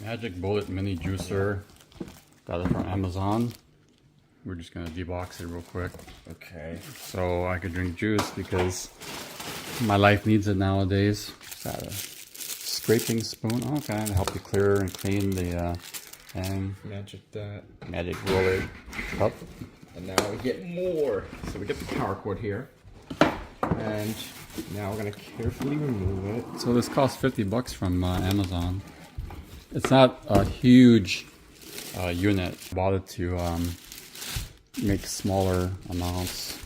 Magic Bullet Mini Juicer. Got it from Amazon. We're just gonna debox it real quick. Okay. So I could drink juice because my life needs it nowadays. Got a scraping spoon. Okay, to help you clear and clean the thing. Magic Bullet cup. And now we get more. So we get the power cord here. And now we're gonna carefully remove it. So this costs 50 bucks from Amazon. It's not a huge unit. Bought it to make smaller amounts.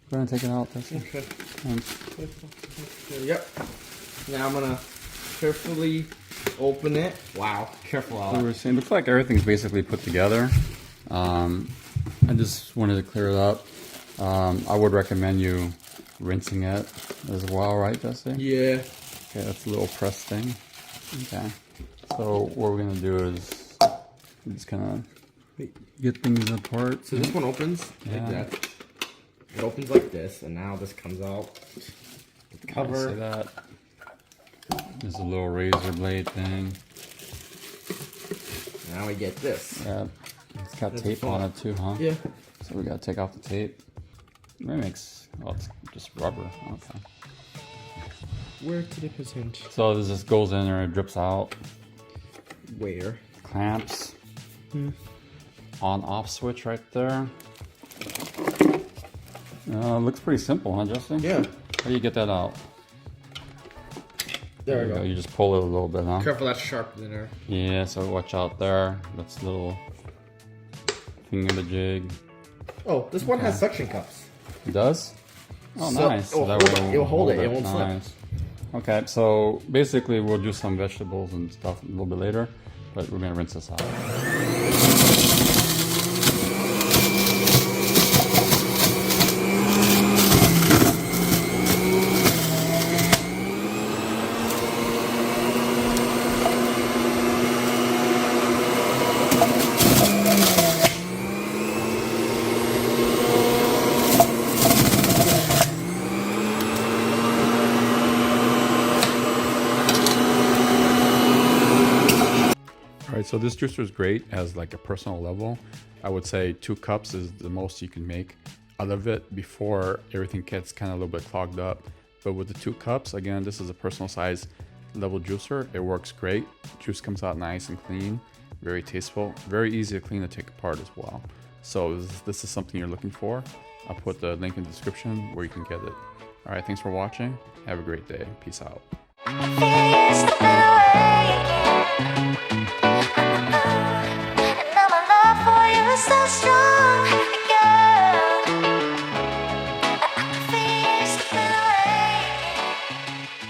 Go ahead and take it out. That's it. Okay. Yep. Now I'm gonna carefully open it. Wow, careful. It looks like everything's basically put together. I just wanted to clear it up. I would recommend you rinsing it as well, right, Jesse? Yeah. Okay, that's a little press thing. Okay. So what we're gonna do is we're just kind of get things apart. So this one opens like that. It opens like this, and now this comes out. The cover. See that? There's a little razor blade thing. Now we get this. Yeah. It's got tape on it too, huh? Yeah. So we gotta take off the tape. It makes, oh, it's just rubber. Okay. Where to dip his hint? So this just goes in there and drips out. Where? Clamps. On-off switch right there. Looks pretty simple, huh, Justin? Yeah. How do you get that out? There we go. You just pull it a little bit, huh? Careful, that's sharp in there. Yeah, so watch out there. That's a little thingamajig. Oh, this one has suction cups. It does? Oh, So nice. it will hold it. It won't slip. Nice. Okay, so basically we'll do some vegetables and stuff a little bit later, but we're gonna rinse this out. Alright, so this juicer is great as like a personal level. I would say 2 cups is the most you can make out of it before everything gets kind of a little bit clogged up. But with the 2 cups, again, this is a personal size level juicer. It works great. Juice comes out nice and clean, very tasteful, very easy to clean and take apart as well. So this is something you're looking for. I'll put the link in the description where you can get it. Alright, thanks for watching. Have a great day. Peace out.